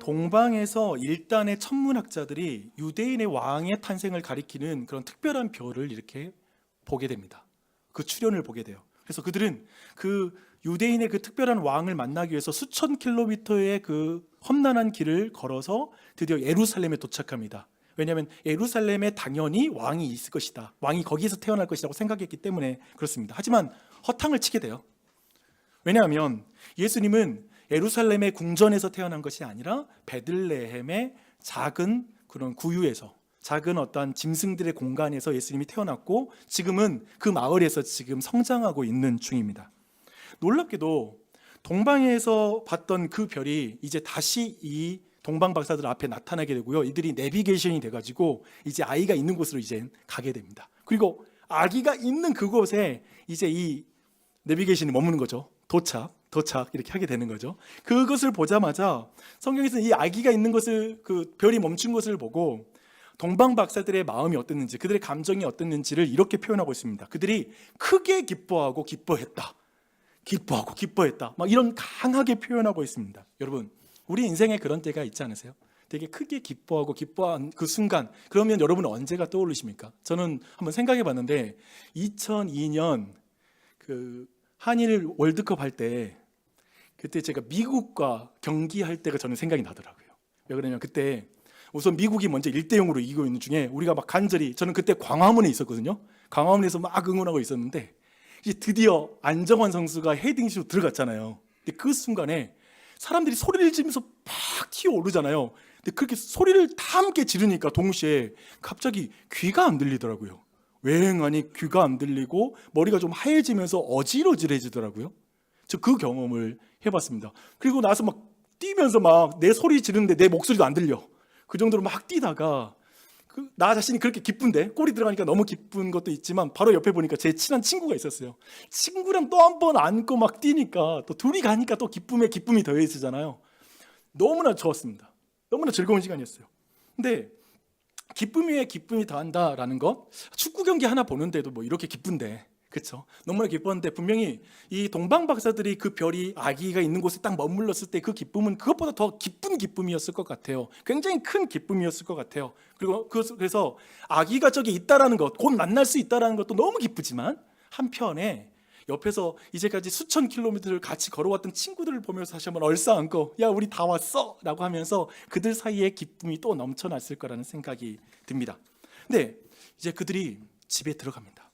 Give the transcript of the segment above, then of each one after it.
동방에서 일단의 천문학자들이 유대인의 왕의 탄생을 가리키는 그런 특별한 별을 이렇게 보게 됩니다. 그 출현을 보게 돼요. 그래서 그들은 그 유대인의 그 특별한 왕을 만나기 위해서 수천 킬로미터의 그 험난한 길을 걸어서 드디어 예루살렘에 도착합니다. 왜냐하면 예루살렘에 당연히 왕이 있을 것이다, 왕이 거기에서 태어날 것이라고 생각했기 때문에 그렇습니다. 하지만 허탕을 치게 돼요. 왜냐하면 예수님은 예루살렘의 궁전에서 태어난 것이 아니라 베들레헴의 작은 그런 구유에서, 작은 어떤 짐승들의 공간에서 예수님이 태어났고 지금은 그 마을에서 지금 성장하고 있는 중입니다. 놀랍게도 동방에서 봤던 그 별이 이제 다시 이 동방 박사들 앞에 나타나게 되고요. 이들이 내비게이션이 돼가지고 이제 아이가 있는 곳으로 이제 가게 됩니다. 그리고 아기가 있는 그곳에 이제 이 내비게이션이 머무는 거죠. 도착 이렇게 하게 되는 거죠. 그것을 보자마자 성경에서는 이 아기가 있는 것을, 그 별이 멈춘 것을 보고 동방 박사들의 마음이 어땠는지, 그들의 감정이 어땠는지를 이렇게 표현하고 있습니다. 그들이 크게 기뻐하고 기뻐했다, 기뻐하고 기뻐했다, 막 이런 강하게 표현하고 있습니다. 여러분, 우리 인생에 그런 때가 있지 않으세요? 되게 크게 기뻐하고 기뻐한 그 순간, 그러면 여러분은 언제가 떠오르십니까? 저는 한번 생각해 봤는데 2002년 그 한일 월드컵 할 때, 그때 제가 미국과 경기할 때가 저는 생각이 나더라고요. 왜 그러냐면 그때 우선 미국이 먼저 1대0으로 이기고 있는 중에 우리가 막 간절히, 저는 그때 광화문에 있었거든요. 광화문에서 막 응원하고 있었는데 이제 드디어 안정환 선수가 헤딩슛 들어갔잖아요. 근데 그 순간에 사람들이 소리를 지르면서 막 튀어오르잖아요. 근데 그렇게 소리를 다 함께 지르니까 동시에 갑자기 귀가 안 들리더라고요. 웽하니 귀가 안 들리고 머리가 좀 하얘지면서 어지러지해지더라고요. 저 그 경험을 해봤습니다. 그리고 나서 막 뛰면서 막 내 소리 지르는데 내 목소리도 안 들려. 그 정도로 막 뛰다가 나 자신이 그렇게 기쁜데, 골이 들어가니까 너무 기쁜 것도 있지만 바로 옆에 보니까 제 친한 친구가 있었어요. 친구랑 또 한 번 안고 막 뛰니까, 또 둘이 가니까 또 기쁨에 기쁨이 더해지잖아요. 너무나 좋았습니다. 너무나 즐거운 시간이었어요. 근데 기쁨 위에 기쁨이 더한다라는 것, 축구 경기 하나 보는데도 뭐 이렇게 기쁜데, 그렇죠? 너무나 기뻤는데 분명히 이 동방 박사들이 그 별이 아기가 있는 곳에 딱 머물렀을 때 그 기쁨은 그것보다 더 기쁜 기쁨이었을 것 같아요. 굉장히 큰 기쁨이었을 것 같아요. 그리고 그래서 아기가 저기 있다라는 것, 곧 만날 수 있다라는 것도 너무 기쁘지만 한편에 옆에서 이제까지 수천 킬로미터를 같이 걸어왔던 친구들을 보면서 다시 한번 얼싸안고, 야 우리 다 왔어 라고 하면서 그들 사이에 기쁨이 또 넘쳐났을 거라는 생각이 듭니다. 근데 이제 그들이 집에 들어갑니다.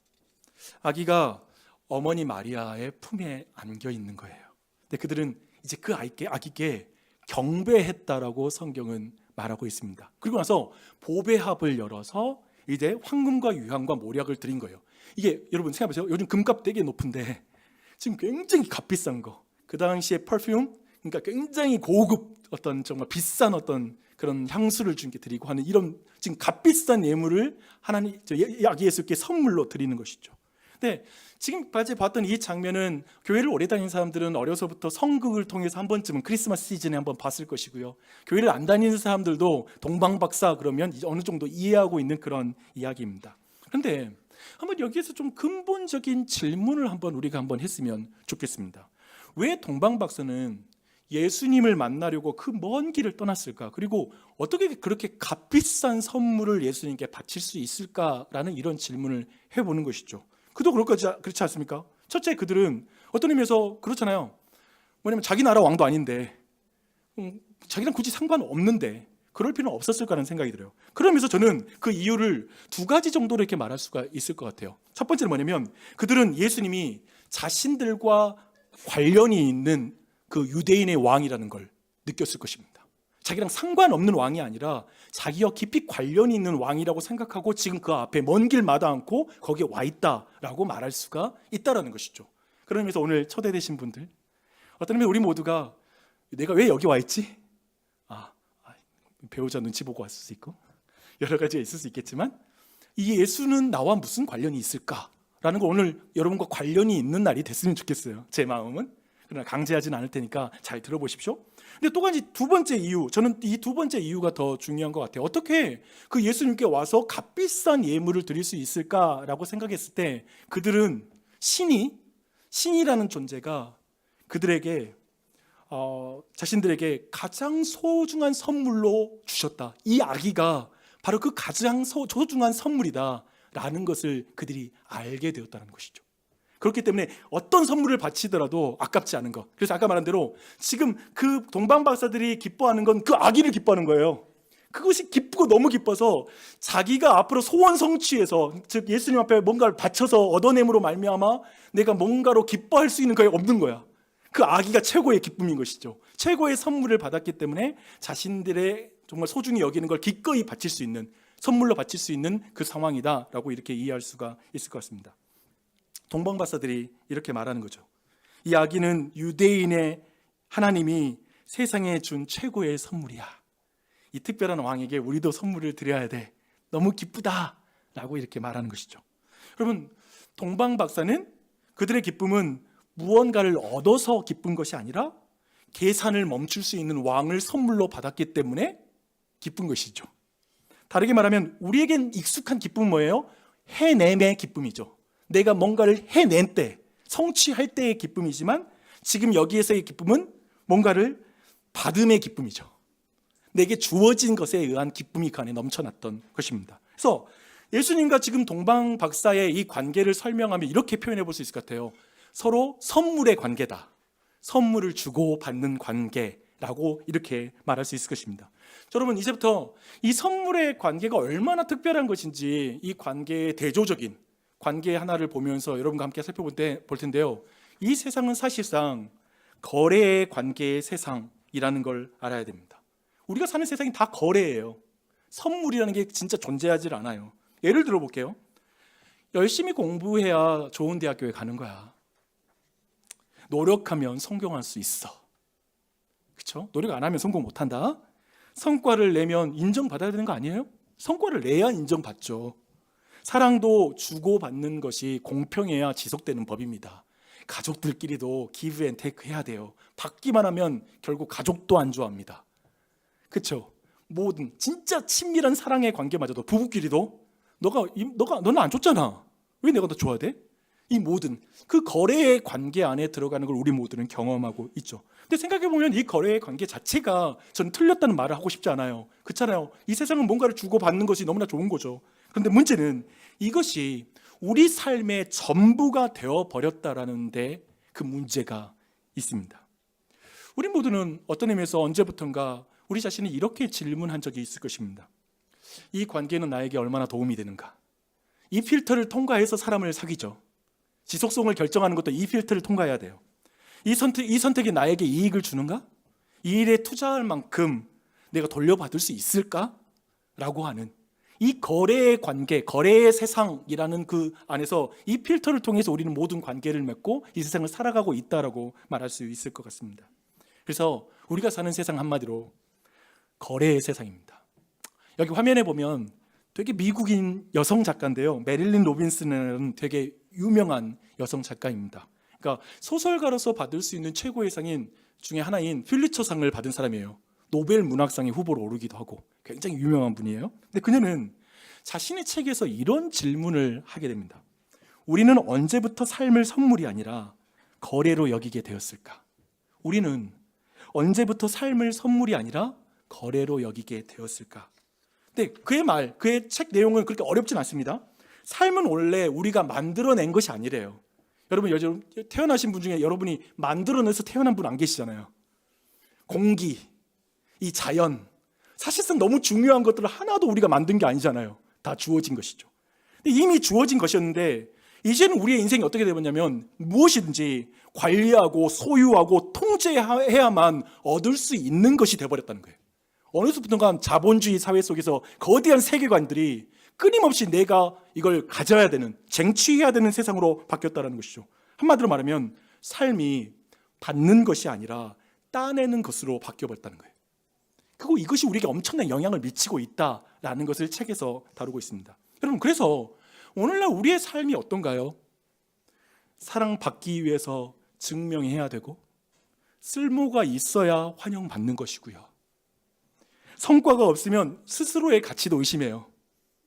아기가 어머니 마리아의 품에 안겨 있는 거예요. 근데 그들은 이제 그 아기께 경배했다라고 성경은 말하고 있습니다. 그리고 나서 보배합을 열어서 이제 황금과 유향과 모략을 드린 거예요. 이게 여러분 생각해보세요. 요즘 금값 되게 높은데 지금 굉장히 값비싼 거, 그 당시에 퍼퓸, 그러니까 굉장히 고급 어떤 정말 비싼 어떤 그런 향수를 주님께 드리고 하는 이런 지금 값비싼 예물을 하나님, 아기 예수께 선물로 드리는 것이죠. 근데 지금까지 봤던 이 장면은 교회를 오래 다닌 사람들은 어려서부터 성극을 통해서 한 번쯤은 크리스마스 시즌에 한번 봤을 것이고요. 교회를 안 다니는 사람들도 동방박사 그러면 이제 어느 정도 이해하고 있는 그런 이야기입니다. 그런데 한번 여기에서 좀 근본적인 질문을 우리가 한번 했으면 좋겠습니다. 왜 동방박사는 예수님을 만나려고 그 먼 길을 떠났을까? 그리고 어떻게 그렇게 값비싼 선물을 예수님께 바칠 수 있을까라는 이런 질문을 해보는 것이죠. 그도 그렇지 않습니까? 첫째, 그들은 어떤 의미에서 그렇잖아요. 뭐냐면 자기 나라 왕도 아닌데, 자기랑 굳이 상관없는데 그럴 필요는 없었을 거라는 생각이 들어요. 그러면서 저는 그 이유를 두 가지 정도로 이렇게 말할 수가 있을 것 같아요. 첫 번째는 뭐냐면 그들은 예수님이 자신들과 관련이 있는 그 유대인의 왕이라는 걸 느꼈을 것입니다. 자기랑 상관없는 왕이 아니라 자기와 깊이 관련이 있는 왕이라고 생각하고 지금 그 앞에 먼 길 마다 않고 거기에 와 있다라고 말할 수가 있다라는 것이죠. 그러면서 오늘 초대되신 분들, 어떤 의미에서 우리 모두가 내가 왜 여기 와 있지? 배우자 눈치 보고 왔을 수 있고 여러 가지가 있을 수 있겠지만, 이 예수는 나와 무슨 관련이 있을까라는 거 오늘 여러분과 관련이 있는 날이 됐으면 좋겠어요. 제 마음은. 그러나 강제하지는 않을 테니까 잘 들어보십시오. 근데 또 가지 두 번째 이유, 저는 이 두 번째 이유가 더 중요한 것 같아요. 어떻게 그 예수님께 와서 값비싼 예물을 드릴 수 있을까라고 생각했을 때 그들은 신이라는 존재가 그들에게 자신들에게 가장 소중한 선물로 주셨다. 이 아기가 바로 그 가장 소중한 선물이다라는 것을 그들이 알게 되었다는 것이죠. 그렇기 때문에 어떤 선물을 바치더라도 아깝지 않은 것. 그래서 아까 말한 대로 지금 그 동방박사들이 기뻐하는 건 그 아기를 기뻐하는 거예요. 그것이 기쁘고 너무 기뻐서 자기가 앞으로 소원 성취해서, 즉 예수님 앞에 뭔가를 바쳐서 얻어냄으로 말미암아 내가 뭔가로 기뻐할 수 있는 게 없는 거야. 그 아기가 최고의 기쁨인 것이죠. 최고의 선물을 받았기 때문에 자신들의 정말 소중히 여기는 걸 기꺼이 바칠 수 있는, 선물로 바칠 수 있는 그 상황이다라고 이렇게 이해할 수가 있을 것 같습니다. 동방박사들이 이렇게 말하는 거죠. 이 아기는 유대인의 하나님이 세상에 준 최고의 선물이야. 이 특별한 왕에게 우리도 선물을 드려야 돼. 너무 기쁘다라고 이렇게 말하는 것이죠. 여러분, 동방박사는 그들의 기쁨은 무언가를 얻어서 기쁜 것이 아니라 계산을 멈출 수 있는 왕을 선물로 받았기 때문에 기쁜 것이죠. 다르게 말하면 우리에겐 익숙한 기쁨은 뭐예요? 해냄의 기쁨이죠. 내가 뭔가를 해낸 때, 성취할 때의 기쁨이지만 지금 여기에서의 기쁨은 뭔가를 받음의 기쁨이죠. 내게 주어진 것에 의한 기쁨이 그 안에 넘쳐났던 것입니다. 그래서 예수님과 지금 동방 박사의 이 관계를 설명하면 이렇게 표현해 볼 수 있을 것 같아요. 서로 선물의 관계다. 선물을 주고 받는 관계라고 이렇게 말할 수 있을 것입니다. 여러분, 이제부터 이 선물의 관계가 얼마나 특별한 것인지 이 관계의 대조적인 관계 하나를 보면서 여러분과 함께 살펴볼 텐데요. 이 세상은 사실상 거래의 관계의 세상이라는 걸 알아야 됩니다. 우리가 사는 세상이 다 거래예요. 선물이라는 게 진짜 존재하지 않아요. 예를 들어 볼게요. 열심히 공부해야 좋은 대학교에 가는 거야. 노력하면 성공할 수 있어. 그렇죠? 노력 안 하면 성공 못 한다. 성과를 내면 인정받아야 되는 거 아니에요? 성과를 내야 인정받죠. 사랑도 주고받는 것이 공평해야 지속되는 법입니다. 가족들끼리도 기브 앤 테이크 해야 돼요. 받기만 하면 결국 가족도 안 좋아합니다. 그렇죠? 모든 진짜 친밀한 사랑의 관계마저도 부부끼리도 너는 안 줬잖아. 왜 내가 더 줘야 돼? 이 모든 그 거래의 관계 안에 들어가는 걸 우리 모두는 경험하고 있죠. 근데 생각해보면 이 거래의 관계 자체가 저는 틀렸다는 말을 하고 싶지 않아요. 그렇잖아요. 이 세상은 뭔가를 주고받는 것이 너무나 좋은 거죠. 그런데 문제는 이것이 우리 삶의 전부가 되어버렸다라는 데 그 문제가 있습니다. 우리 모두는 어떤 의미에서 언제부턴가 우리 자신이 이렇게 질문한 적이 있을 것입니다. 이 관계는 나에게 얼마나 도움이 되는가? 이 필터를 통과해서 사람을 사귀죠. 지속성을 결정하는 것도 이 필터를 통과해야 돼요. 이 선택이 나에게 이익을 주는가? 이 일에 투자할 만큼 내가 돌려받을 수 있을까? 라고 하는 이 거래의 관계, 거래의 세상이라는 그 안에서 이 필터를 통해서 우리는 모든 관계를 맺고 이 세상을 살아가고 있다라고 말할 수 있을 것 같습니다. 그래서 우리가 사는 세상 한마디로 거래의 세상입니다. 여기 화면에 보면 되게 미국인 여성 작가인데요. 메릴린 로빈슨은 되게 유명한 여성 작가입니다. 그러니까 소설가로서 받을 수 있는 최고의 상인 중에 하나인 퓰리처상을 받은 사람이에요. 노벨 문학상의 후보로 오르기도 하고 굉장히 유명한 분이에요. 근데 그녀는 자신의 책에서 이런 질문을 하게 됩니다. 우리는 언제부터 삶을 선물이 아니라 거래로 여기게 되었을까? 우리는 언제부터 삶을 선물이 아니라 거래로 여기게 되었을까? 근데 그의 책 내용은 그렇게 어렵진 않습니다. 삶은 원래 우리가 만들어낸 것이 아니래요. 여러분, 요즘 태어나신 분 중에 여러분이 만들어내서 태어난 분 안 계시잖아요. 공기, 이 자연, 사실상 너무 중요한 것들을 하나도 우리가 만든 게 아니잖아요. 다 주어진 것이죠. 근데 이미 주어진 것이었는데 이제는 우리의 인생이 어떻게 되었냐면 무엇이든지 관리하고 소유하고 통제해야만 얻을 수 있는 것이 되어버렸다는 거예요. 어느 순간부터 자본주의 사회 속에서 거대한 세계관들이 끊임없이 내가 이걸 가져야 되는, 쟁취해야 되는 세상으로 바뀌었다는 것이죠. 한마디로 말하면 삶이 받는 것이 아니라 따내는 것으로 바뀌어버렸다는 거예요. 그리고 이것이 우리에게 엄청난 영향을 미치고 있다라는 것을 책에서 다루고 있습니다. 여러분, 그래서 오늘날 우리의 삶이 어떤가요? 사랑받기 위해서 증명해야 되고 쓸모가 있어야 환영받는 것이고요. 성과가 없으면 스스로의 가치도 의심해요.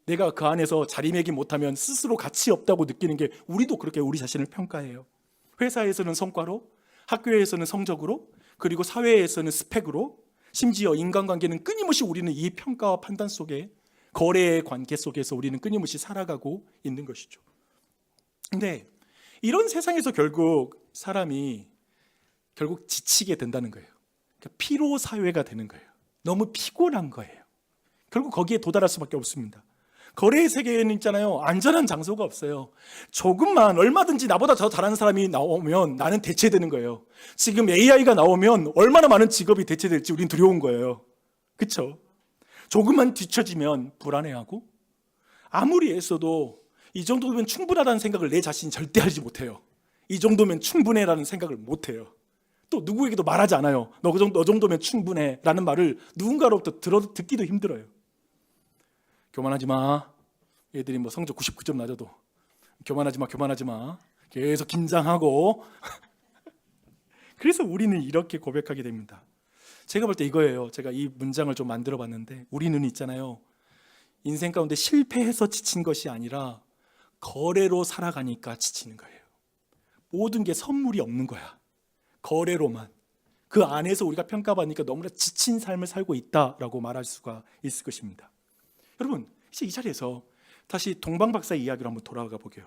내가 그 안에서 자리매김 못하면 스스로 가치 없다고 느끼는 게 우리도 그렇게 우리 자신을 평가해요. 회사에서는 성과로, 학교에서는 성적으로, 그리고 사회에서는 스펙으로, 심지어 인간관계는 끊임없이 우리는 이 평가와 판단 속에, 거래의 관계 속에서 우리는 끊임없이 살아가고 있는 것이죠. 근데 이런 세상에서 결국 사람이 결국 지치게 된다는 거예요. 그러니까 피로 사회가 되는 거예요. 너무 피곤한 거예요. 결국 거기에 도달할 수밖에 없습니다. 거래의 세계에는 있잖아요, 안전한 장소가 없어요. 조금만 얼마든지 나보다 더 잘하는 사람이 나오면 나는 대체되는 거예요. 지금 AI가 나오면 얼마나 많은 직업이 대체될지 우린 두려운 거예요. 그렇죠? 조금만 뒤처지면 불안해하고, 아무리 애써도 이 정도면 충분하다는 생각을 내 자신이 절대 하지 못해요. 이 정도면 충분해라는 생각을 못해요. 또 누구에게도 말하지 않아요. 너 정도면 충분해라는 말을 누군가로부터 듣기도 힘들어요. 교만하지 마. 얘들이 뭐 성적 99점 낮아도 교만하지 마. 계속 긴장하고. 그래서 우리는 이렇게 고백하게 됩니다. 제가 볼 때 이거예요. 제가 이 문장을 좀 만들어 봤는데, 우리는 있잖아요, 인생 가운데 실패해서 지친 것이 아니라 거래로 살아가니까 지치는 거예요. 모든 게 선물이 없는 거야. 거래로만. 그 안에서 우리가 평가받으니까 너무나 지친 삶을 살고 있다라고 말할 수가 있을 것입니다. 여러분, 이제 이 자리에서 다시 동방박사의 이야기로 한번 돌아가 보게요.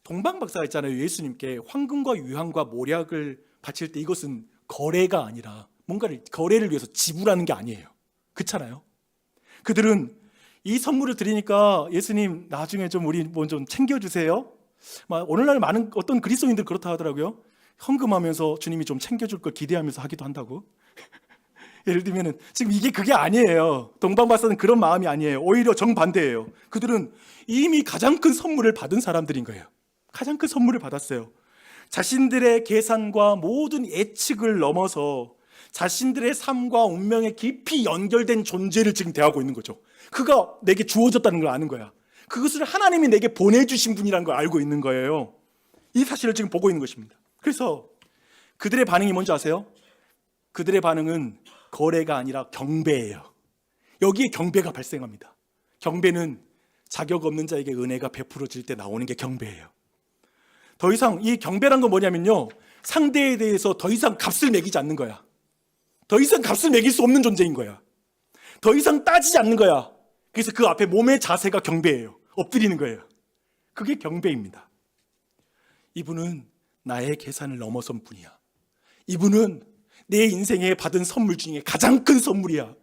동방박사가 있잖아요, 예수님께 황금과 유황과 모략을 바칠 때 이것은 거래가 아니라 뭔가를 거래를 위해서 지불하는 게 아니에요. 그렇잖아요. 그들은 이 선물을 드리니까 예수님 나중에 좀 우리 뭐 좀 챙겨주세요. 오늘날 많은 어떤 그리스도인들 그렇다 하더라고요. 헌금하면서 주님이 좀 챙겨줄 걸 기대하면서 하기도 한다고. 예를 들면은 지금 이게 그게 아니에요. 동방박사는 그런 마음이 아니에요. 오히려 정반대예요. 그들은 이미 가장 큰 선물을 받은 사람들인 거예요. 가장 큰 선물을 받았어요. 자신들의 계산과 모든 예측을 넘어서 자신들의 삶과 운명에 깊이 연결된 존재를 지금 대하고 있는 거죠. 그가 내게 주어졌다는 걸 아는 거야. 그것을 하나님이 내게 보내주신 분이라는 걸 알고 있는 거예요. 이 사실을 지금 보고 있는 것입니다. 그래서 그들의 반응이 뭔지 아세요? 그들의 반응은 거래가 아니라 경배예요. 여기에 경배가 발생합니다. 경배는 자격 없는 자에게 은혜가 베풀어질 때 나오는 게 경배예요. 더 이상 이 경배란 건 뭐냐면요, 상대에 대해서 더 이상 값을 매기지 않는 거야. 더 이상 값을 매길 수 없는 존재인 거야. 더 이상 따지지 않는 거야. 그래서 그 앞에 몸의 자세가 경배예요. 엎드리는 거예요. 그게 경배입니다. 이분은 나의 계산을 넘어선 분이야. 이분은 내 인생에 받은 선물 중에 가장 큰 선물이야.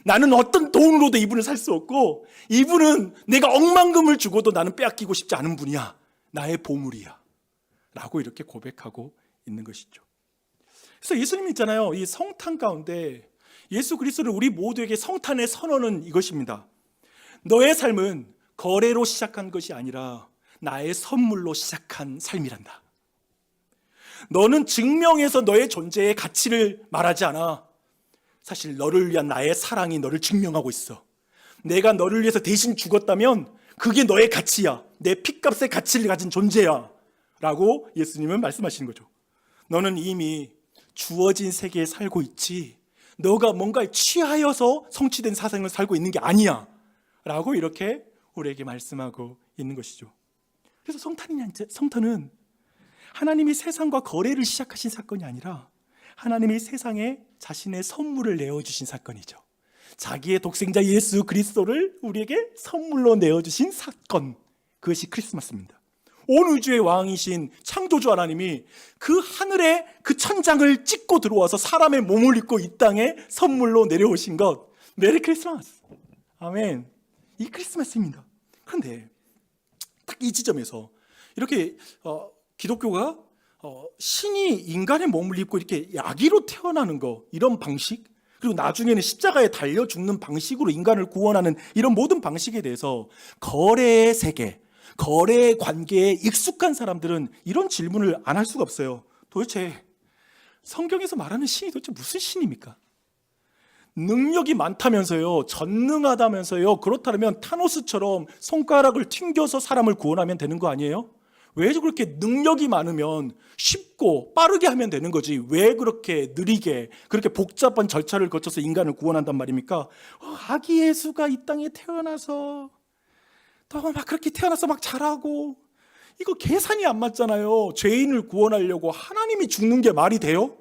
나는 어떤 돈으로도 이분을 살 수 없고, 이분은 내가 억만금을 주고도 나는 빼앗기고 싶지 않은 분이야. 나의 보물이야. 라고 이렇게 고백하고 있는 것이죠. 그래서 예수님이 있잖아요, 이 성탄 가운데 예수 그리스도를 우리 모두에게 성탄의 선언은 이것입니다. 너의 삶은 거래로 시작한 것이 아니라 나의 선물로 시작한 삶이란다. 너는 증명해서 너의 존재의 가치를 말하지 않아. 사실 너를 위한 나의 사랑이 너를 증명하고 있어. 내가 너를 위해서 대신 죽었다면 그게 너의 가치야. 내 핏값의 가치를 가진 존재야. 라고 예수님은 말씀하시는 거죠. 너는 이미 주어진 세계에 살고 있지, 너가 뭔가에 취하여서 성취된 사상을 살고 있는 게 아니야. 라고 이렇게 우리에게 말씀하고 있는 것이죠. 그래서 성탄은 하나님이 세상과 거래를 시작하신 사건이 아니라 하나님이 세상에 자신의 선물을 내어주신 사건이죠. 자기의 독생자 예수 그리스도를 우리에게 선물로 내어주신 사건, 그것이 크리스마스입니다. 온 우주의 왕이신 창조주 하나님이 그 하늘에 그 천장을 찍고 들어와서 사람의 몸을 입고 이 땅에 선물로 내려오신 것, 메리 크리스마스, 아멘. 이 크리스마스입니다. 그런데 딱 이 지점에서 이렇게 기독교가 신이 인간의 몸을 입고 이렇게 야기로 태어나는 거, 이런 방식, 그리고 나중에는 십자가에 달려 죽는 방식으로 인간을 구원하는 이런 모든 방식에 대해서 거래의 세계, 거래의 관계에 익숙한 사람들은 이런 질문을 안 할 수가 없어요. 도대체 성경에서 말하는 신이 도대체 무슨 신입니까? 능력이 많다면서요, 전능하다면서요, 그렇다면 타노스처럼 손가락을 튕겨서 사람을 구원하면 되는 거 아니에요? 왜 그렇게 능력이 많으면 쉽고 빠르게 하면 되는 거지, 왜 그렇게 느리게 그렇게 복잡한 절차를 거쳐서 인간을 구원한단 말입니까? 아기 예수가 이 땅에 태어나서 또 막 그렇게 태어나서 막 자라고, 이거 계산이 안 맞잖아요. 죄인을 구원하려고 하나님이 죽는 게 말이 돼요?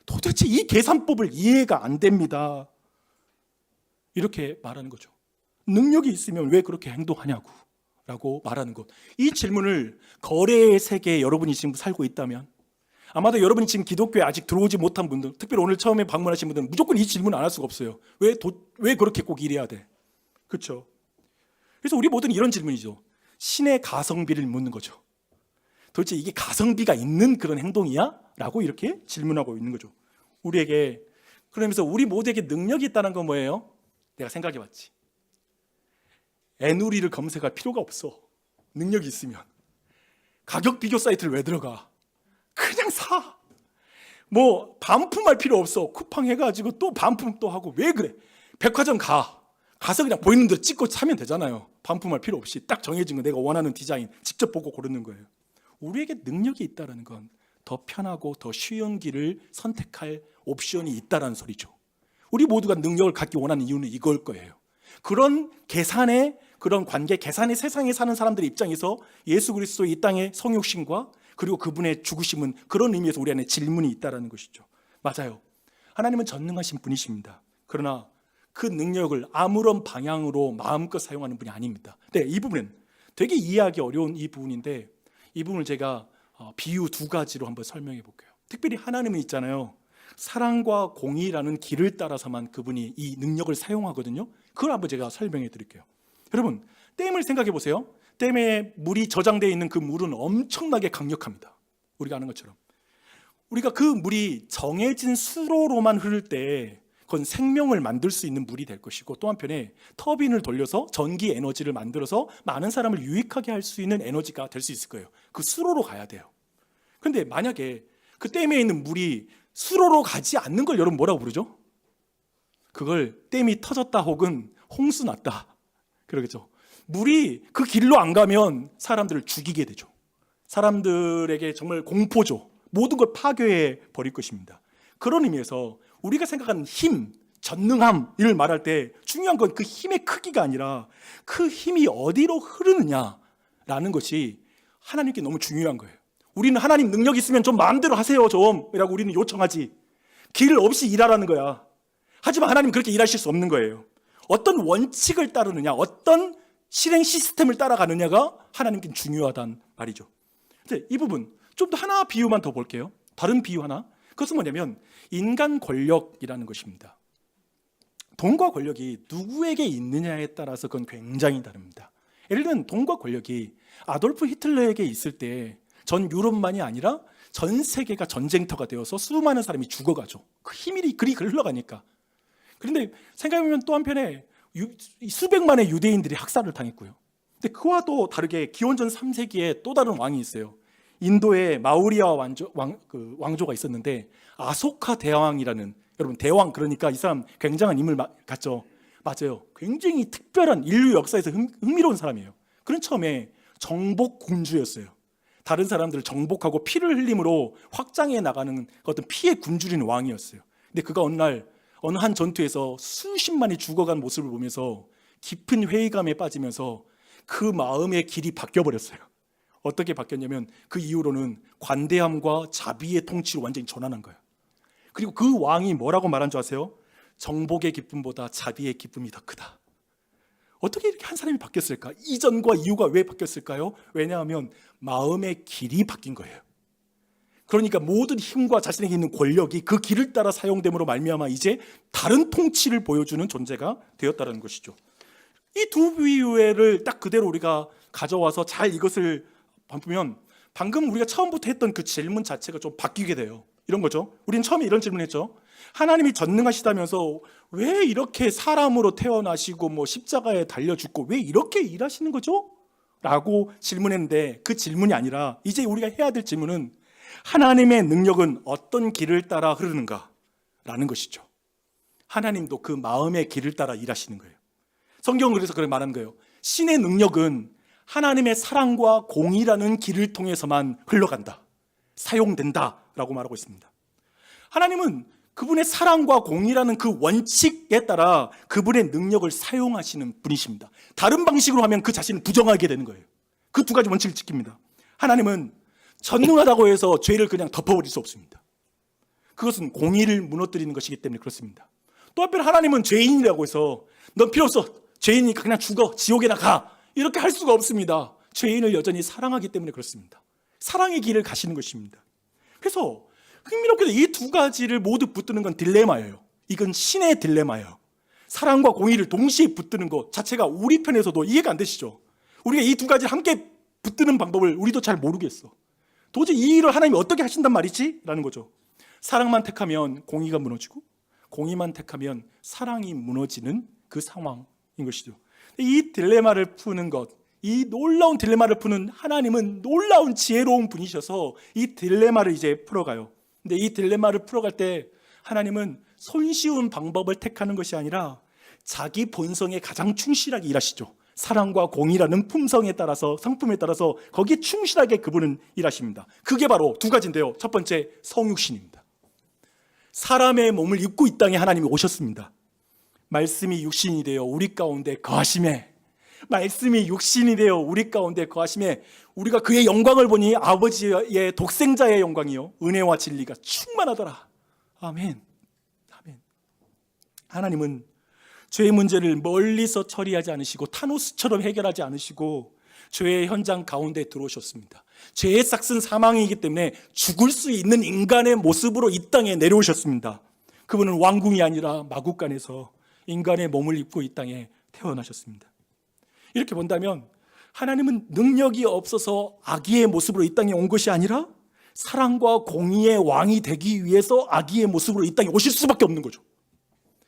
도대체 이 계산법을 이해가 안 됩니다. 이렇게 말하는 거죠. 능력이 있으면 왜 그렇게 행동하냐고 라고 말하는 것. 이 질문을 거래의 세계에 여러분이 지금 살고 있다면, 아마도 여러분이 지금 기독교에 아직 들어오지 못한 분들, 특별히 오늘 처음에 방문하신 분들은 무조건 이 질문 안 할 수가 없어요. 왜 그렇게 꼭 이래야 돼? 그렇죠? 그래서 우리 모두는 이런 질문이죠. 신의 가성비를 묻는 거죠. 도대체 이게 가성비가 있는 그런 행동이야? 라고 이렇게 질문하고 있는 거죠. 우리에게. 그러면서 우리 모두에게 능력이 있다는 건 뭐예요? 내가 생각해 봤지. 애누리를 검색할 필요가 없어. 능력이 있으면. 가격 비교 사이트를 왜 들어가? 그냥 사. 뭐 반품할 필요 없어. 쿠팡 해가지고 또 반품 또 하고. 왜 그래? 백화점 가서 그냥 보이는 대로 찍고 사면 되잖아요. 반품할 필요 없이 딱 정해진 거, 내가 원하는 디자인 직접 보고 고르는 거예요. 우리에게 능력이 있다는 건 더 편하고 더 쉬운 길을 선택할 옵션이 있다는 소리죠. 우리 모두가 능력을 갖기 원하는 이유는 이걸 거예요. 그런 계산의 그런 관계, 계산의 세상에 사는 사람들의 입장에서 예수 그리스도의 이 땅의 성육신과 그리고 그분의 죽으심은 그런 의미에서 우리 안에 질문이 있다는 것이죠. 맞아요. 하나님은 전능하신 분이십니다. 그러나 그 능력을 아무런 방향으로 마음껏 사용하는 분이 아닙니다. 네, 이 부분은 되게 이해하기 어려운 이 부분인데, 이 부분을 제가 비유 두 가지로 한번 설명해 볼게요. 특별히 하나님은 있잖아요. 사랑과 공의라는 길을 따라서만 그분이 이 능력을 사용하거든요. 그걸 한번 제가 설명해 드릴게요. 여러분, 댐을 생각해 보세요. 댐에 물이 저장되어 있는 그 물은 엄청나게 강력합니다. 우리가 아는 것처럼. 우리가 그 물이 정해진 수로로만 흐를 때 그건 생명을 만들 수 있는 물이 될 것이고, 또 한편에 터빈을 돌려서 전기 에너지를 만들어서 많은 사람을 유익하게 할 수 있는 에너지가 될 수 있을 거예요. 그 수로로 가야 돼요. 그런데 만약에 그 댐에 있는 물이 수로로 가지 않는 걸 여러분 뭐라고 부르죠? 그걸 댐이 터졌다 혹은 홍수 났다 그러겠죠. 물이 그 길로 안 가면 사람들을 죽이게 되죠. 사람들에게 정말 공포죠. 모든 걸 파괴해 버릴 것입니다. 그런 의미에서 우리가 생각하는 힘, 전능함을 말할 때 중요한 건 그 힘의 크기가 아니라 그 힘이 어디로 흐르느냐라는 것이 하나님께 너무 중요한 거예요. 우리는 하나님 능력 있으면 좀 마음대로 하세요 좀 이라고 우리는 요청하지, 길 없이 일하라는 거야. 하지만 하나님 그렇게 일하실 수 없는 거예요. 어떤 원칙을 따르느냐, 어떤 실행 시스템을 따라가느냐가 하나님께 중요하단 말이죠. 이 부분 좀 더 하나 비유만 더 볼게요. 다른 비유 하나. 그것은 뭐냐면 인간 권력이라는 것입니다. 돈과 권력이 누구에게 있느냐에 따라서 그건 굉장히 다릅니다. 예를 들면 돈과 권력이 아돌프 히틀러에게 있을 때 전 유럽만이 아니라 전 세계가 전쟁터가 되어서 수많은 사람이 죽어가죠. 그 힘이 그리 흘러가니까. 그런데 생각해보면 또 한편에 수백만의 유대인들이 학살을 당했고요. 근데 그와 또 다르게 기원전 3세기에 또 다른 왕이 있어요. 인도에 마우리아 왕조가 있었는데 아소카 대왕이라는, 여러분 대왕 그러니까 이 사람 굉장한 인물 같죠? 맞아요. 굉장히 특별한 인류 역사에서 흥미로운 사람이에요. 그런 처음에 정복 군주였어요. 다른 사람들을 정복하고 피를 흘림으로 확장해 나가는 어떤 피해 굶주리는 왕이었어요. 근데 그가 어느 날 어느 한 전투에서 수십만이 죽어간 모습을 보면서 깊은 회의감에 빠지면서 그 마음의 길이 바뀌어버렸어요. 어떻게 바뀌었냐면 그 이후로는 관대함과 자비의 통치로 완전히 전환한 거예요. 그리고 그 왕이 뭐라고 말한 줄 아세요? 정복의 기쁨보다 자비의 기쁨이 더 크다. 어떻게 이렇게 한 사람이 바뀌었을까? 이전과 이후가 왜 바뀌었을까요? 왜냐하면 마음의 길이 바뀐 거예요. 그러니까 모든 힘과 자신에게 있는 권력이 그 길을 따라 사용됨으로 말미암아 이제 다른 통치를 보여주는 존재가 되었다는 것이죠. 이 두 비유를 딱 그대로 우리가 가져와서 잘 이것을 보면 방금 우리가 처음부터 했던 그 질문 자체가 좀 바뀌게 돼요. 이런 거죠. 우리는 처음에 이런 질문했죠. 하나님이 전능하시다면서 왜 이렇게 사람으로 태어나시고 뭐 십자가에 달려 죽고 왜 이렇게 일하시는 거죠? 라고 질문했는데, 그 질문이 아니라 이제 우리가 해야 될 질문은 하나님의 능력은 어떤 길을 따라 흐르는가 라는 것이죠. 하나님도 그 마음의 길을 따라 일하시는 거예요. 성경은 그래서 그렇게 말하는 거예요. 신의 능력은 하나님의 사랑과 공의라는 길을 통해서만 흘러간다, 사용된다 라고 말하고 있습니다. 하나님은 그분의 사랑과 공의라는 그 원칙에 따라 그분의 능력을 사용하시는 분이십니다. 다른 방식으로 하면 그 자신을 부정하게 되는 거예요. 그 두 가지 원칙을 지킵니다. 하나님은 전능하다고 해서 죄를 그냥 덮어버릴 수 없습니다. 그것은 공의를 무너뜨리는 것이기 때문에 그렇습니다. 또 한편 하나님은 죄인이라고 해서 넌 필요 없어, 죄인이니까 그냥 죽어, 지옥에나 가, 이렇게 할 수가 없습니다. 죄인을 여전히 사랑하기 때문에 그렇습니다. 사랑의 길을 가시는 것입니다. 그래서 흥미롭게도 이 두 가지를 모두 붙드는 건 딜레마예요. 이건 신의 딜레마예요. 사랑과 공의를 동시에 붙드는 것 자체가 우리 편에서도 이해가 안 되시죠? 우리가 이 두 가지를 함께 붙드는 방법을 우리도 잘 모르겠어. 도저히 이 일을 하나님이 어떻게 하신단 말이지? 라는 거죠. 사랑만 택하면 공의가 무너지고, 공의만 택하면 사랑이 무너지는 그 상황인 것이죠. 이 딜레마를 푸는 것, 이 놀라운 딜레마를 푸는 하나님은 놀라운 지혜로운 분이셔서 이 딜레마를 이제 풀어가요. 근데 이 딜레마를 풀어갈 때 하나님은 손쉬운 방법을 택하는 것이 아니라 자기 본성에 가장 충실하게 일하시죠. 사랑과 공의라는 품성에 따라서, 성품에 따라서 거기에 충실하게 그분은 일하십니다. 그게 바로 두 가지인데요. 첫 번째, 성육신입니다. 사람의 몸을 입고 이 땅에 하나님이 오셨습니다. 말씀이 육신이 되어 우리 가운데 거하심에, 말씀이 육신이 되어 우리 가운데 거하심에 우리가 그의 영광을 보니 아버지의 독생자의 영광이요 은혜와 진리가 충만하더라. 아멘. 아멘. 하나님은 죄의 문제를 멀리서 처리하지 않으시고 타노스처럼 해결하지 않으시고 죄의 현장 가운데 들어오셨습니다. 죄의 싹슨 사망이기 때문에 죽을 수 있는 인간의 모습으로 이 땅에 내려오셨습니다. 그분은 왕궁이 아니라 마국간에서 인간의 몸을 입고 이 땅에 태어나셨습니다. 이렇게 본다면 하나님은 능력이 없어서 아기의 모습으로 이 땅에 온 것이 아니라 사랑과 공의의 왕이 되기 위해서 아기의 모습으로 이 땅에 오실 수밖에 없는 거죠.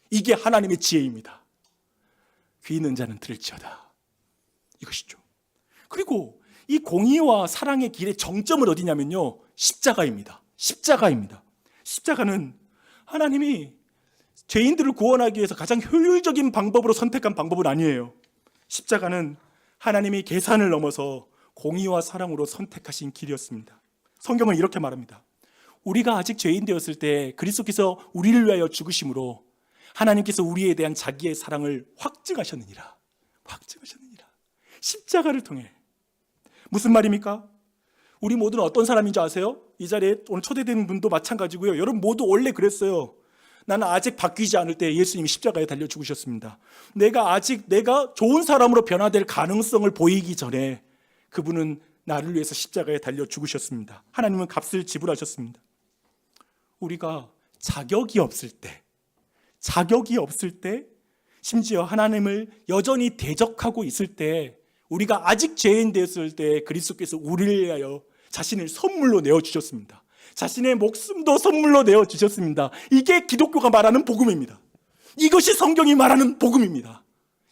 이게 하나님의 지혜입니다. 귀 있는 자는 들을지어다, 이것이죠. 그리고 이 공의와 사랑의 길의 정점은 어디냐면요, 십자가입니다. 십자가입니다. 십자가는 하나님이 죄인들을 구원하기 위해서 가장 효율적인 방법으로 선택한 방법은 아니에요. 십자가는 하나님이 계산을 넘어서 공의와 사랑으로 선택하신 길이었습니다. 성경은 이렇게 말합니다. 우리가 아직 죄인 되었을 때 그리스도께서 우리를 위하여 죽으심으로 하나님께서 우리에 대한 자기의 사랑을 확증하셨느니라. 확증하셨느니라. 십자가를 통해. 무슨 말입니까? 우리 모두는 어떤 사람인 줄 아세요? 이 자리에 오늘 초대된 분도 마찬가지고요. 여러분 모두 원래 그랬어요. 나는 아직 바뀌지 않을 때 예수님이 십자가에 달려 죽으셨습니다. 내가 좋은 사람으로 변화될 가능성을 보이기 전에 그분은 나를 위해서 십자가에 달려 죽으셨습니다. 하나님은 값을 지불하셨습니다. 우리가 자격이 없을 때, 심지어 하나님을 여전히 대적하고 있을 때, 우리가 아직 죄인 되었을 때 그리스도께서 우리를 위하여 자신을 선물로 내어주셨습니다. 자신의 목숨도 선물로 내어주셨습니다. 이게 기독교가 말하는 복음입니다. 이것이 성경이 말하는 복음입니다.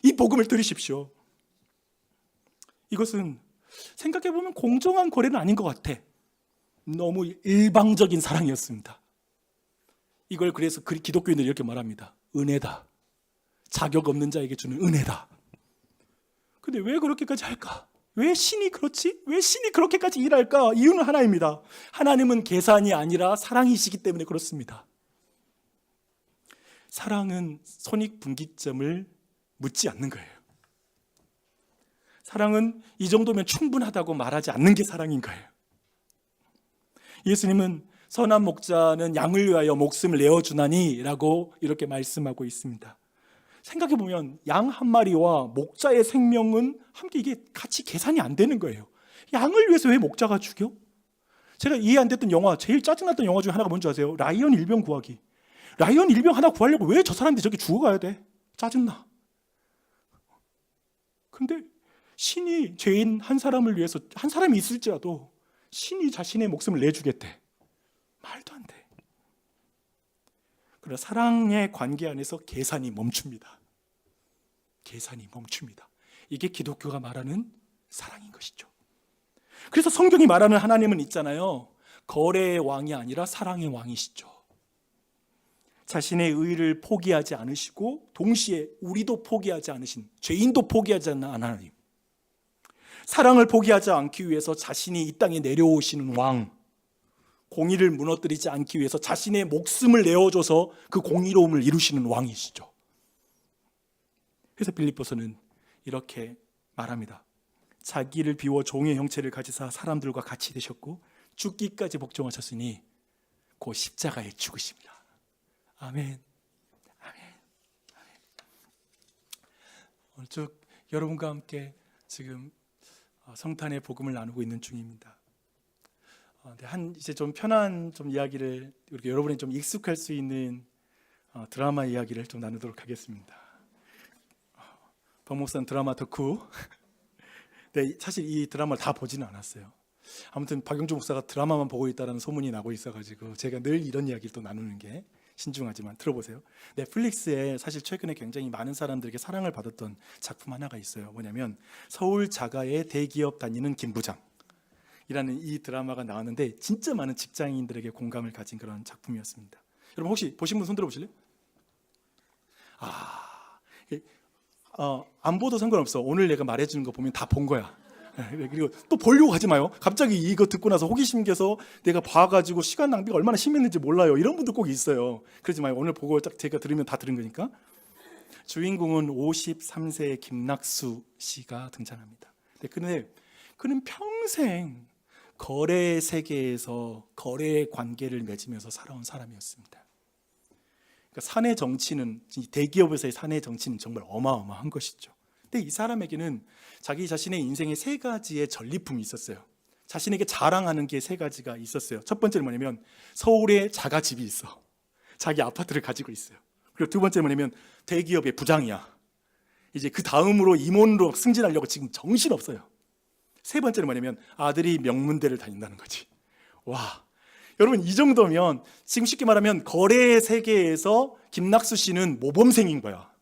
이 복음을 들으십시오. 이것은 생각해보면 공정한 거래는 아닌 것 같아. 너무 일방적인 사랑이었습니다. 이걸 그래서 기독교인들이 이렇게 말합니다. 은혜다. 자격 없는 자에게 주는 은혜다. 근데 왜 그렇게까지 할까? 왜 신이 그렇지? 왜 신이 그렇게까지 일할까? 이유는 하나입니다. 하나님은 계산이 아니라 사랑이시기 때문에 그렇습니다. 사랑은 손익분기점을 묻지 않는 거예요. 사랑은 이 정도면 충분하다고 말하지 않는 게 사랑인 거예요. 예수님은 선한 목자는 양을 위하여 목숨을 내어주나니 라고 이렇게 말씀하고 있습니다. 생각해보면 양 한 마리와 목자의 생명은 함께 이게 같이 계산이 안 되는 거예요. 양을 위해서 왜 목자가 죽여? 제가 이해 안 됐던 영화, 제일 짜증났던 영화 중에 하나가 뭔지 아세요? 라이언 일병 구하기. 라이언 일병 하나 구하려고 왜 저 사람들이 저렇게 죽어가야 돼? 짜증나. 근데 신이 죄인 한 사람을 위해서, 한 사람이 있을지라도 신이 자신의 목숨을 내주겠대. 말도 안 돼. 그러나 사랑의 관계 안에서 계산이 멈춥니다. 계산이 멈춥니다. 이게 기독교가 말하는 사랑인 것이죠. 그래서 성경이 말하는 하나님은 있잖아요. 거래의 왕이 아니라 사랑의 왕이시죠. 자신의 의를 포기하지 않으시고 동시에 우리도 포기하지 않으신, 죄인도 포기하지 않는 하나님. 사랑을 포기하지 않기 위해서 자신이 이 땅에 내려오시는 왕, 공의를 무너뜨리지 않기 위해서 자신의 목숨을 내어줘서 그 공의로움을 이루시는 왕이시죠. 그래서 빌립보서는 이렇게 말합니다. 자기를 비워 종의 형체를 가지사 사람들과 같이 되셨고 죽기까지 복종하셨으니 그 십자가의 죽으심이라. 아멘. 아멘. 오늘 쭉 여러분과 함께 지금 성탄의 복음을 나누고 있는 중입니다. 이제 좀 편한 좀 이야기를, 이렇게 여러분이 좀 익숙할 수 있는 드라마 이야기를 좀 나누도록 하겠습니다. 박 목사는 드라마 덕후. 네, 사실 이 드라마를 다 보지는 않았어요. 아무튼 박영주 목사가 드라마만 보고 있다는 소문이 나고 있어가지고 제가 늘 이런 이야기를 또 나누는 게 신중하지만 들어보세요. 넷플릭스에 사실 최근에 굉장히 많은 사람들에게 사랑을 받았던 작품 하나가 있어요. 뭐냐면 서울 자가의 대기업 다니는 김부장 이라는 이 드라마가 나왔는데 진짜 많은 직장인들에게 공감을 가진 그런 작품이었습니다. 여러분 혹시 보신 분 손 들어보실래요? 안 보도 상관없어. 오늘 내가 말해주는 거 보면 다 본 거야. 그리고 또 보려고 하지 마요. 갑자기 이거 듣고 나서 호기심 생겨서 내가 봐가지고 시간 낭비가 얼마나 심했는지 몰라요. 이런 분들 꼭 있어요. 그러지 마요. 오늘 보고 딱 제가 들으면 다 들은 거니까. 주인공은 53세의 김낙수 씨가 등장합니다. 근데 그는 평생 거래 세계에서 거래의 관계를 맺으면서 살아온 사람이었습니다. 그러니까 사내 정치는, 대기업에서의 사내 정치는 정말 어마어마한 것이죠. 근데 이 사람에게는 자기 자신의 인생에 세 가지의 전리품이 있었어요. 자신에게 자랑하는 게 세 가지가 있었어요. 첫 번째는 뭐냐면 서울에 자가집이 있어. 자기 아파트를 가지고 있어요. 그리고 두 번째는 뭐냐면 대기업의 부장이야. 이제 그 다음으로 임원으로 승진하려고 지금 정신없어요. 세 번째는 뭐냐면 아들이 명문대를 다닌다는 거지. 와, 여러분 이 정도면 지금 쉽게 말하면 거래 세계에서 김낙수 씨는 모범생인 거야.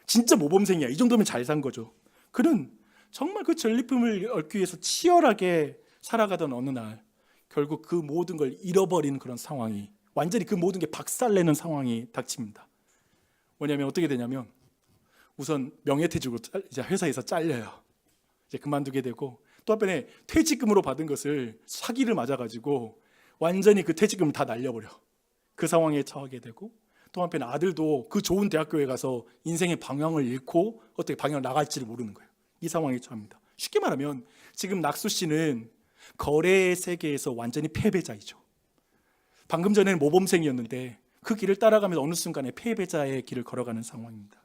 진짜 모범생이야. 이 정도면 잘 산 거죠. 그는 정말 그 전리품을 얻기 위해서 치열하게 살아가던 어느 날 결국 그 모든 걸 잃어버리는 그런 상황이, 완전히 그 모든 게 박살내는 상황이 닥칩니다. 뭐냐면 어떻게 되냐면 우선 명예퇴직으로 이제 회사에서 잘려요. 이제 그만두게 되고, 또 한편에 퇴직금으로 받은 것을 사기를 맞아가지고 완전히 그 퇴직금을 다 날려버려. 그 상황에 처하게 되고, 또 한편에 아들도 그 좋은 대학교에 가서 인생의 방향을 잃고 어떻게 방향을 나갈지를 모르는 거예요. 이 상황에 처합니다. 쉽게 말하면 지금 낙수 씨는 거래 세계에서 완전히 패배자이죠. 방금 전에는 모범생이었는데 그 길을 따라가면서 어느 순간에 패배자의 길을 걸어가는 상황입니다.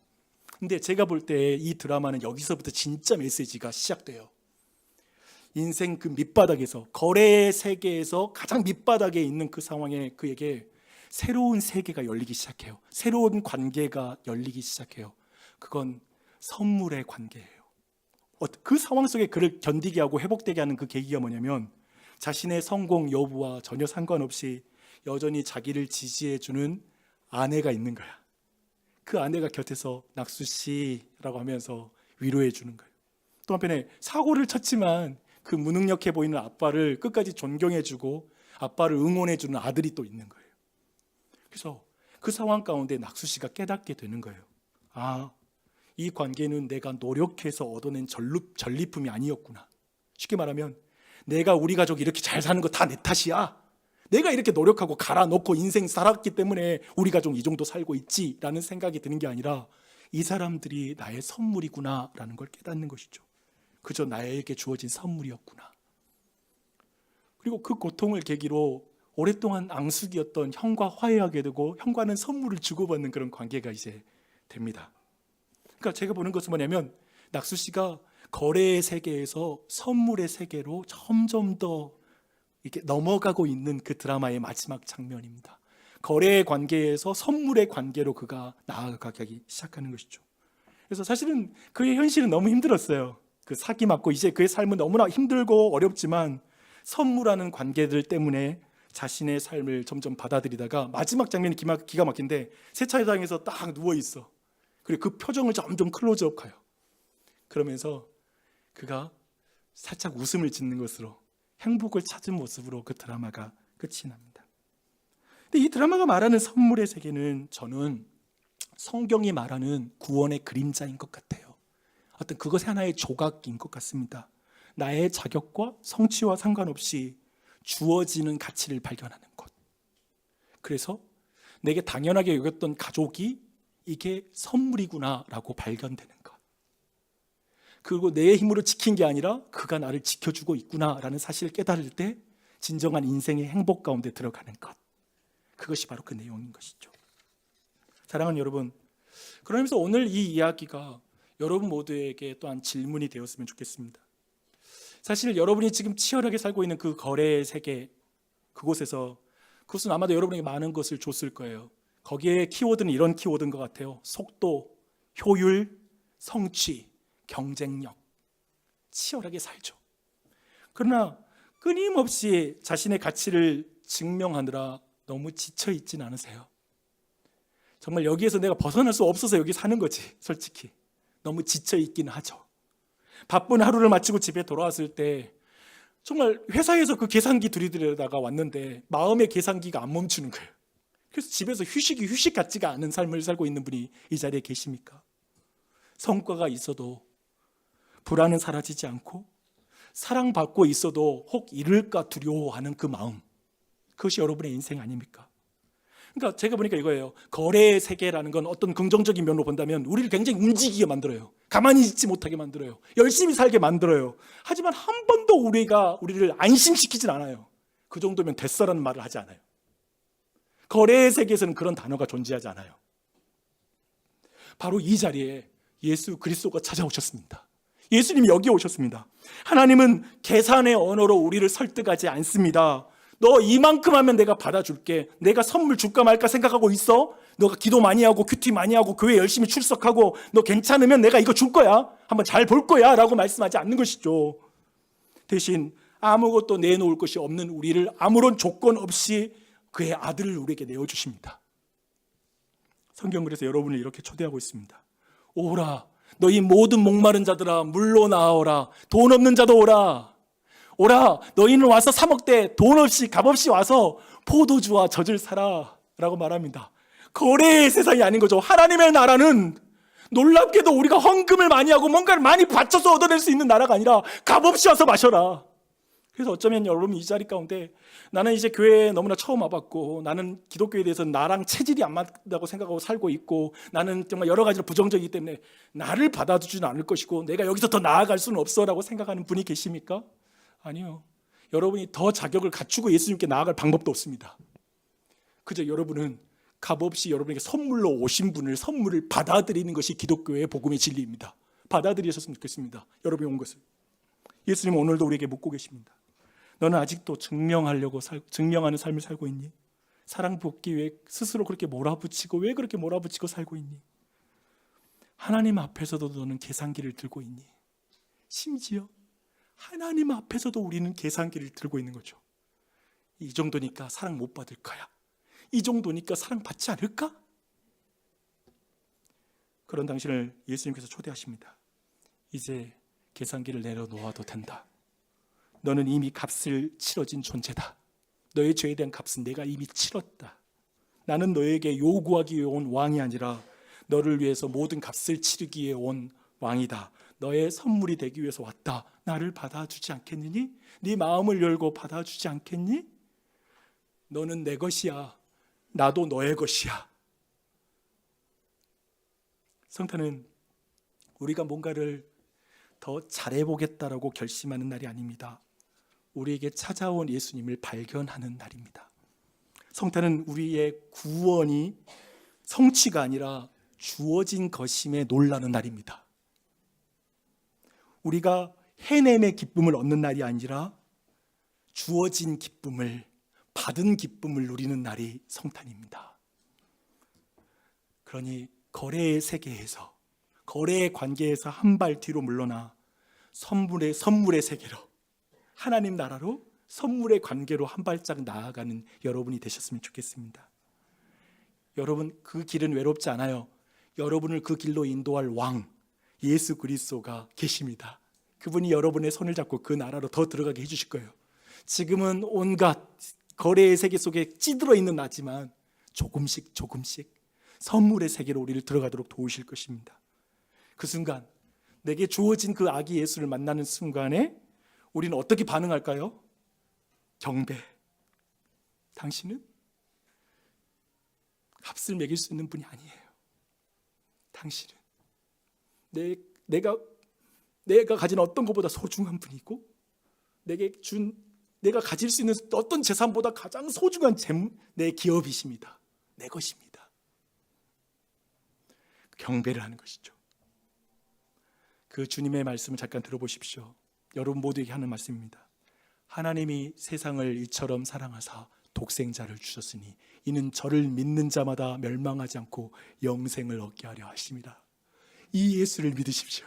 근데 제가 볼 때 이 드라마는 여기서부터 진짜 메시지가 시작돼요. 인생 그 밑바닥에서, 거래 세계에서 가장 밑바닥에 있는 그 상황에 그에게 새로운 세계가 열리기 시작해요. 새로운 관계가 열리기 시작해요. 그건 선물의 관계예요. 그 상황 속에 그를 견디게 하고 회복되게 하는 그 계기가 뭐냐면 자신의 성공 여부와 전혀 상관없이 여전히 자기를 지지해주는 아내가 있는 거야. 그 아내가 곁에서 낙수 씨라고 하면서 위로해 주는 거예요. 또 한편에 사고를 쳤지만 그 무능력해 보이는 아빠를 끝까지 존경해주고 아빠를 응원해주는 아들이 또 있는 거예요. 그래서 그 상황 가운데 낙수 씨가 깨닫게 되는 거예요. 아, 이 관계는 내가 노력해서 얻어낸 전리품이 아니었구나. 쉽게 말하면 내가 우리 가족이 이렇게 잘 사는 거 다 내 탓이야. 내가 이렇게 노력하고 갈아놓고 인생 살았기 때문에 우리 가족 이 정도 살고 있지라는 생각이 드는 게 아니라 이 사람들이 나의 선물이구나라는 걸 깨닫는 것이죠. 그저 나에게 주어진 선물이었구나. 그리고 그 고통을 계기로 오랫동안 앙숙이었던 형과 화해하게 되고 형과는 선물을 주고받는 그런 관계가 이제 됩니다. 그러니까 제가 보는 것은 뭐냐면 낙수 씨가 거래의 세계에서 선물의 세계로 점점 더 이렇게 넘어가고 있는 그 드라마의 마지막 장면입니다. 거래의 관계에서 선물의 관계로 그가 나아가기 시작하는 것이죠. 그래서 사실은 그의 현실은 너무 힘들었어요. 그 사기 맞고 이제 그의 삶은 너무나 힘들고 어렵지만 선물하는 관계들 때문에 자신의 삶을 점점 받아들이다가 마지막 장면이 기가 막힌데 세차장에서 딱 누워있어. 그리고 그 표정을 점점 클로즈업 가요. 그러면서 그가 살짝 웃음을 짓는 것으로 행복을 찾은 모습으로 그 드라마가 끝이 납니다. 근데 이 드라마가 말하는 선물의 세계는 저는 성경이 말하는 구원의 그림자인 것 같아요. 어떤 그것의 하나의 조각인 것 같습니다. 나의 자격과 성취와 상관없이 주어지는 가치를 발견하는 것. 그래서 내게 당연하게 여겼던 가족이 이게 선물이구나라고 발견되는 것. 그리고 내 힘으로 지킨 게 아니라 그가 나를 지켜주고 있구나라는 사실을 깨달을 때 진정한 인생의 행복 가운데 들어가는 것. 그것이 바로 그 내용인 것이죠. 사랑하는 여러분, 그러면서 오늘 이 이야기가 여러분 모두에게 또한 질문이 되었으면 좋겠습니다. 사실 여러분이 지금 치열하게 살고 있는 그 거래의 세계, 그것은 아마도 여러분에게 많은 것을 줬을 거예요. 거기에 키워드는 이런 키워드인 것 같아요. 속도, 효율, 성취, 경쟁력. 치열하게 살죠. 그러나 끊임없이 자신의 가치를 증명하느라 너무 지쳐 있진 않으세요? 정말 여기에서 내가 벗어날 수 없어서 여기 사는 거지. 솔직히 너무 지쳐 있긴 하죠. 바쁜 하루를 마치고 집에 돌아왔을 때 정말 회사에서 그 계산기 들이대다가 왔는데 마음의 계산기가 안 멈추는 거예요. 그래서 집에서 휴식 같지가 않은 삶을 살고 있는 분이 이 자리에 계십니까? 성과가 있어도 불안은 사라지지 않고 사랑받고 있어도 혹 잃을까 두려워하는 그 마음, 그것이 여러분의 인생 아닙니까? 그러니까 제가 보니까 이거예요. 거래의 세계라는 건 어떤 긍정적인 면으로 본다면 우리를 굉장히 움직이게 만들어요. 가만히 있지 못하게 만들어요. 열심히 살게 만들어요. 하지만 한 번도 우리를 안심시키진 않아요. 그 정도면 됐어라는 말을 하지 않아요. 거래의 세계에서는 그런 단어가 존재하지 않아요. 바로 이 자리에 예수 그리스도가 찾아오셨습니다. 예수님이 여기에 오셨습니다. 하나님은 계산의 언어로 우리를 설득하지 않습니다. 너 이만큼 하면 내가 받아줄게. 내가 선물 줄까 말까 생각하고 있어? 너가 기도 많이 하고 큐티 많이 하고 교회 열심히 출석하고 너 괜찮으면 내가 이거 줄 거야. 한번 잘 볼 거야 라고 말씀하지 않는 것이죠. 대신 아무것도 내놓을 것이 없는 우리를 아무런 조건 없이 그의 아들을 우리에게 내어주십니다. 성경 그래서 여러분을 이렇게 초대하고 있습니다. 오라, 너희 모든 목마른 자들아 물로 나오라. 돈 없는 자도 오라. 오라, 너희는 와서 사 먹되 돈 없이 값없이 와서 포도주와 젖을 사라 라고 말합니다. 거래의 세상이 아닌 거죠. 하나님의 나라는 놀랍게도 우리가 헌금을 많이 하고 뭔가를 많이 바쳐서 얻어낼 수 있는 나라가 아니라 값없이 와서 마셔라. 그래서 어쩌면 여러분 이 자리 가운데 나는 이제 교회에 너무나 처음 와봤고 나는 기독교에 대해서 나랑 체질이 안 맞다고 생각하고 살고 있고 나는 정말 여러 가지로 부정적이기 때문에 나를 받아주지는 않을 것이고 내가 여기서 더 나아갈 수는 없어 라고 생각하는 분이 계십니까? 아니요. 여러분이 더 자격을 갖추고 예수님께 나아갈 방법도 없습니다. 그저 여러분은 값없이 여러분에게 선물로 오신 분을 선물을 받아들이는 것이 기독교의 복음의 진리입니다. 받아들이셨으면 좋겠습니다. 여러분이 온 것을. 예수님은 오늘도 우리에게 묻고 계십니다. 너는 아직도 증명하는 삶을 살고 있니? 사랑받기 위해 스스로 그렇게 몰아붙이고 왜 그렇게 몰아붙이고 살고 있니? 하나님 앞에서도 너는 계산기를 들고 있니? 심지어 하나님 앞에서도 우리는 계산기를 들고 있는 거죠. 이 정도니까 사랑 못 받을 거야. 이 정도니까 사랑받지 않을까? 그런 당신을 예수님께서 초대하십니다. 이제 계산기를 내려놓아도 된다. 너는 이미 값을 치러진 존재다. 너의 죄에 대한 값은 내가 이미 치렀다. 나는 너에게 요구하기 위해 온 왕이 아니라 너를 위해서 모든 값을 치르기 위해 온 왕이다. 너의 선물이 되기 위해서 왔다. 나를 받아주지 않겠느니? 네 마음을 열고 받아주지 않겠니? 너는 내 것이야. 나도 너의 것이야. 성탄은 우리가 뭔가를 더 잘해보겠다라고 결심하는 날이 아닙니다. 우리에게 찾아온 예수님을 발견하는 날입니다. 성탄은 우리의 구원이 성취가 아니라 주어진 것임에 놀라는 날입니다. 우리가 해냄의 기쁨을 얻는 날이 아니라 주어진 기쁨을, 받은 기쁨을 누리는 날이 성탄입니다. 그러니 거래의 세계에서, 거래의 관계에서 한 발 뒤로 물러나 선물의 세계로, 하나님 나라로, 선물의 관계로 한 발짝 나아가는 여러분이 되셨으면 좋겠습니다. 여러분, 그 길은 외롭지 않아요. 여러분을 그 길로 인도할 왕 예수 그리스도가 계십니다. 그분이 여러분의 손을 잡고 그 나라로 더 들어가게 해주실 거예요. 지금은 온갖 거래의 세계 속에 찌들어 있는 나지만 조금씩 선물의 세계로 우리를 들어가도록 도우실 것입니다. 그 순간 내게 주어진 그 아기 예수를 만나는 순간에 우리는 어떻게 반응할까요? 경배. 당신은 값을 매길 수 있는 분이 아니에요. 당신은 내가 가진 어떤 것보다 소중한 분이고 내게 준 내가 가질 수 있는 어떤 재산보다 가장 소중한 내 기업이십니다. 내 것입니다. 경배를 하는 것이죠. 그 주님의 말씀을 잠깐 들어보십시오. 여러분 모두에게 하는 말씀입니다. 하나님이 세상을 이처럼 사랑하사 독생자를 주셨으니 이는 저를 믿는 자마다 멸망하지 않고 영생을 얻게 하려 하십니다. 이 예수를 믿으십시오.